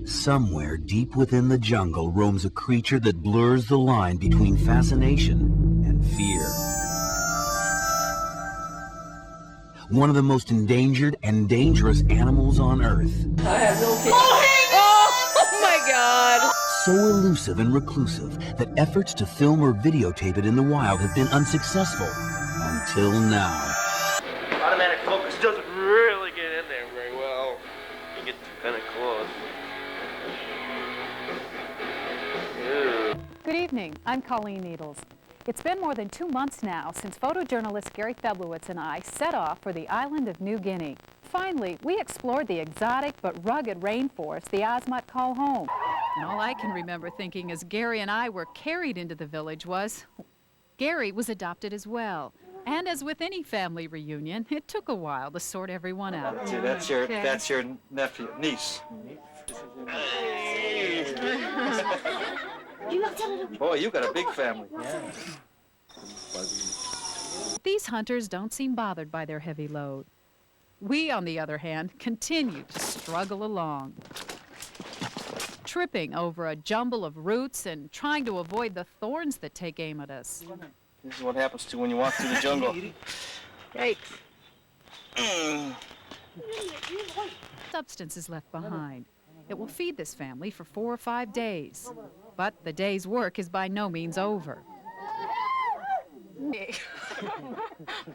Somewhere deep within the jungle roams a creature that blurs the line between fascination and fear. One of the most endangered and dangerous animals on Earth. I have no fear. Oh my God! So elusive and reclusive that efforts to film or videotape it in the wild have been unsuccessful until now. Automatic focus doesn't really get in there very well. You get kind of close. Ew. Good evening, I'm Colleen Needles. It's been more than 2 months now since photojournalist Gary Feblowitz and I set off for the island of New Guinea. Finally, we explored the exotic but rugged rainforest the Osmot call home. And all I can remember thinking as Gary and I were carried into the village was, Gary was adopted as well. And as with any family reunion, it took a while to sort everyone out. See, that's your nephew, niece. Boy, you got a big family. Yeah. These hunters don't seem bothered by their heavy load. We, on the other hand, continue to struggle along, tripping over a jumble of roots and trying to avoid the thorns that take aim at us. This is what happens to when you walk through the jungle. Substance is left behind. It will feed this family for 4 or 5 days. But the day's work is by no means over.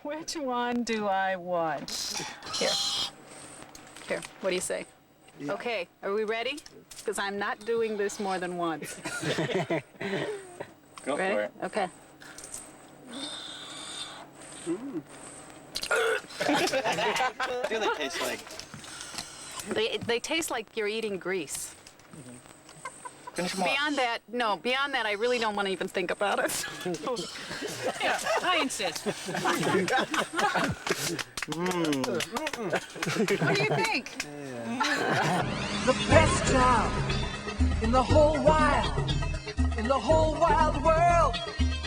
Which one do I want? Here. Here, what do you say? Yeah. Okay, are we ready? Because I'm not doing this more than once. Go ready? for it. Okay. What do they taste like? They taste like you're eating grease. Finish them off. Beyond that, I really don't want to even think about it. Yeah, I insist. What do you think? The best job in the whole wide world.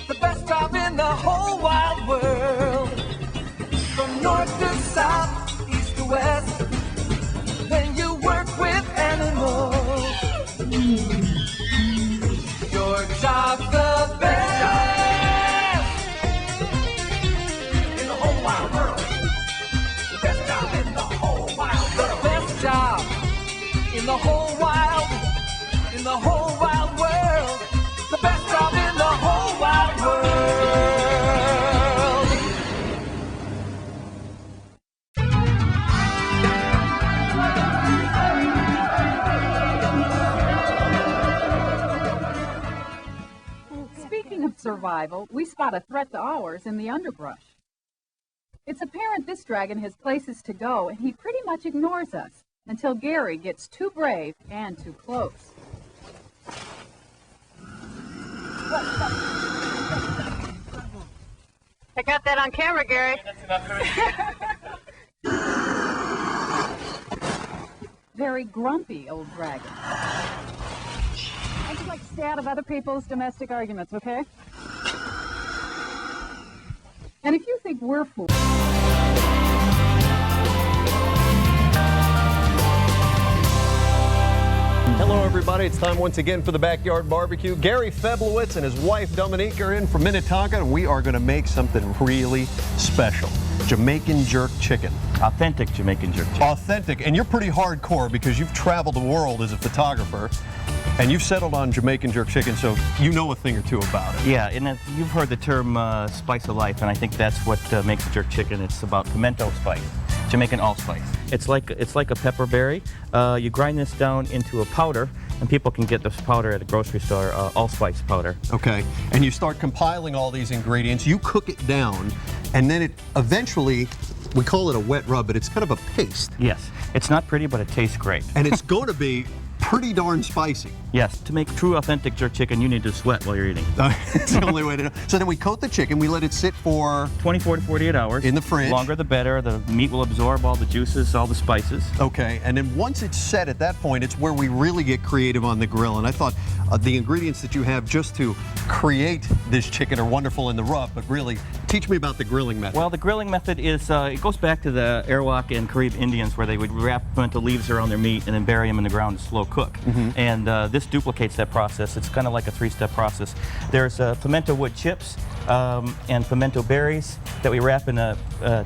The best job in the whole wide world. From north to south, east to west, when you work with animals. Your job's the best in the whole wide world. The best job in the whole wide world. The best job in the whole wide world. The best job in the whole wide world. Speaking of survival, we spot a threat to ours in the underbrush. It's apparent this dragon has places to go, and he pretty much ignores us until Gary gets too brave and too close. I got that on camera, Gary. Very grumpy old dragon. I just like to stay out of other people's domestic arguments, okay? And if you think we're fools... Hello, everybody. It's time once again for the Backyard Barbecue. Gary Feblowitz and his wife, Dominique, are in from Minnetonka, and we are going to make something really special. Jamaican jerk chicken. Authentic Jamaican jerk chicken. Authentic. And you're pretty hardcore because you've traveled the world as a photographer, and you've settled on Jamaican jerk chicken, so you know a thing or two about it. Yeah, and you've heard the term spice of life, and I think that's what makes a jerk chicken. It's about pimento spice, Jamaican allspice. It's like a pepperberry. You grind this down into a powder, and people can get this powder at a grocery store, allspice powder. Okay, and you start compiling all these ingredients, you cook it down, and then it eventually, we call it a wet rub, but it's kind of a paste. Yes, it's not pretty, but it tastes great. And it's going to be pretty darn spicy. Yes, to make true authentic jerk chicken, you need to sweat while you're eating. It's the only way to know. So then we coat the chicken, we let it sit for 24 to 48 hours. In the fridge. Longer the better. The meat will absorb all the juices, all the spices. Okay, and then once it's set at that point, it's where we really get creative on the grill. And I thought the ingredients that you have just to create this chicken are wonderful in the rub, but really Teach me about the grilling method. Well, the grilling method is, it goes back to the Arawak and Carib Indians where they would wrap pimento leaves around their meat and then bury them in the ground to slow cook. And this duplicates that process. It's kind of like a three-step process. There's pimento wood chips and pimento berries that we wrap in a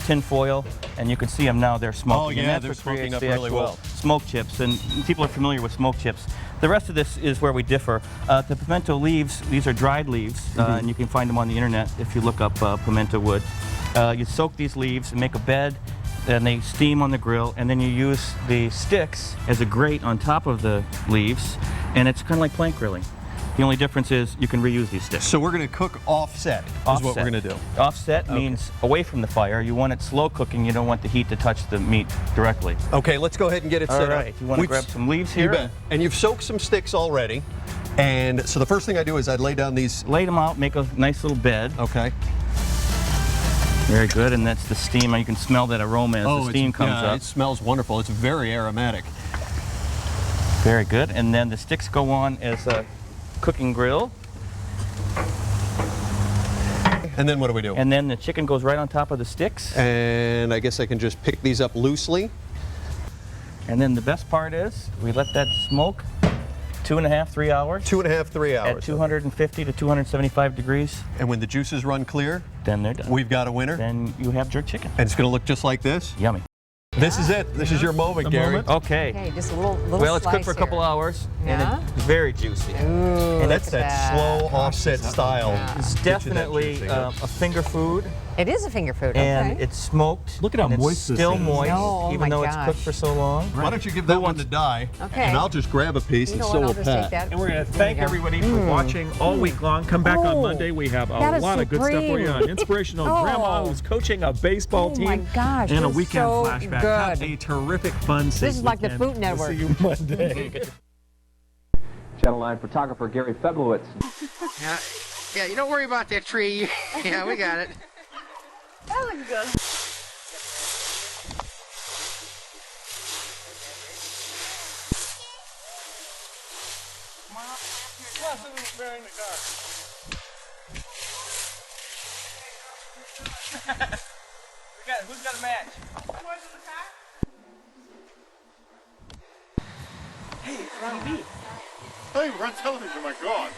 tin foil, and you can see them now, they're smoking. Oh yeah, and that's they're what smoking creates up the really actual well. Smoke chips, and people are familiar with smoke chips. The rest of this is where we differ. The pimento leaves, these are dried leaves, and you can find them on the internet if you look up pimento wood. You soak these leaves and make a bed, and they steam on the grill, and then you use the sticks as a grate on top of the leaves, and it's kind of like plank grilling. The only difference is you can reuse these sticks. So we're going to cook offset, is what we're going to do. Offset means away from the fire. You want it slow cooking. You don't want the heat to touch the meat directly. Okay, let's go ahead and get it set up. All right, you want to grab some leaves here? You bet. And you've soaked some sticks already. And so the first thing I do is I'd lay down these. Lay them out, make a nice little bed. Okay. Very good, and that's the steam. You can smell that aroma as the steam comes up. It smells wonderful. It's very aromatic. Very good, and then the sticks go on as a cooking grill. And then what do we do? And then the chicken goes right on top of the sticks. And I guess I can just pick these up loosely. And then the best part is we let that smoke 2.5, 3 hours. 2.5, 3 hours. At 250 to 275 degrees. And when the juices run clear, then they're done. We've got a winner. Then you have jerk chicken. And it's going to look just like this? Yummy. This is it. This is your moment, Gary. Okay. Okay, just a little Well, it's slice cooked for a couple here. hours, Yeah? and it's very juicy. Ooh, And that's look at that slow offset style. It's definitely a finger food. It is a finger food, And okay. it's smoked. Look at how and moist it's this still is. moist, No, oh even my though it's gosh. cooked for so long. Why don't you give that one to Di? Okay. And I'll just grab a piece You and know so what, I'll will just take Pat. that. And we're going to There thank you go. everybody for watching all week long. Come back on Monday. We have a that is lot of good stuff for you. supreme. An inspirational Oh. grandma who's coaching a baseball Oh team. my gosh, and a this is weekend so flashback. Have good. a terrific, fun, safe This is like the weekend. Food Network. We'll see you Monday. Channel 9 photographer Gary Feblowitz. Yeah, you don't worry about that tree. Yeah, we got it. That looks good. Who's got a match? Hey, it's Ronnie B. Hey, we're on television, my God.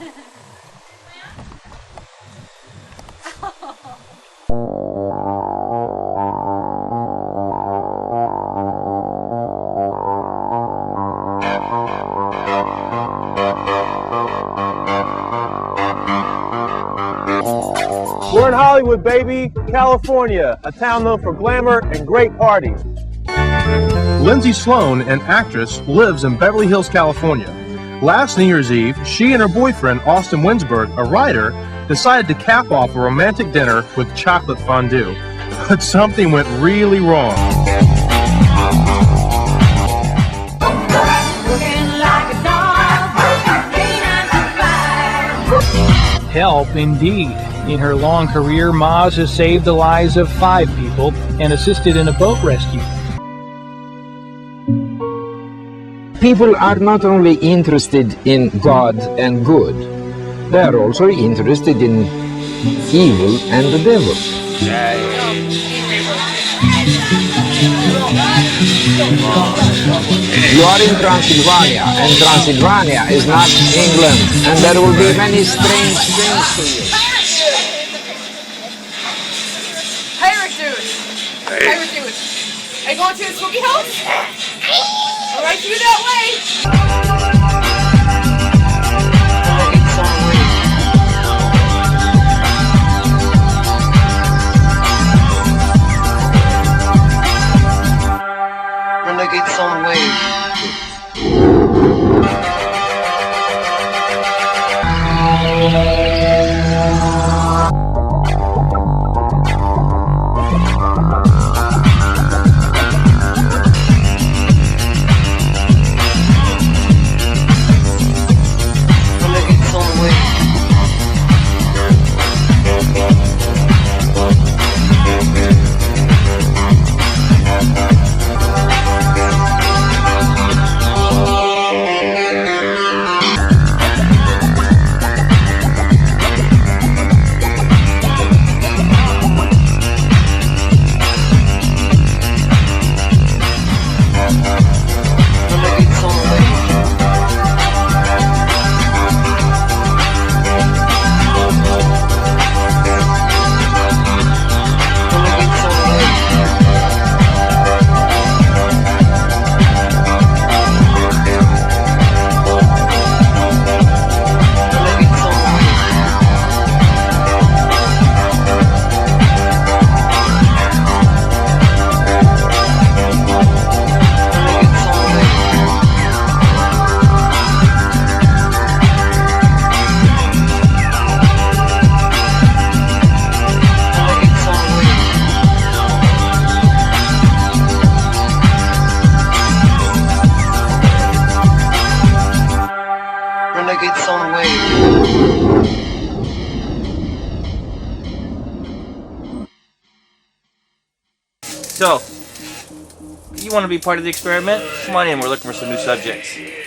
We're in Hollywood, baby, California, a town known for glamour and great parties. Lindsay Sloan, an actress, lives in Beverly Hills, California. Last New Year's Eve, she and her boyfriend, Austin Winsberg, a writer, decided to cap off a romantic dinner with chocolate fondue. But something went really wrong. Help, indeed. In her long career, Maz has saved the lives of 5 people and assisted in a boat rescue. People are not only interested in God and good, they are also interested in evil and the devil. You are in Transylvania, and Transylvania is not England, and there will be many strange things to you. Hey, Rick dude. Hey, Rick dude. Are you going to the spooky house? All right, through that way. Renegade some way. its own way. So, you want to be part of the experiment? Come on in, we're looking for some new subjects.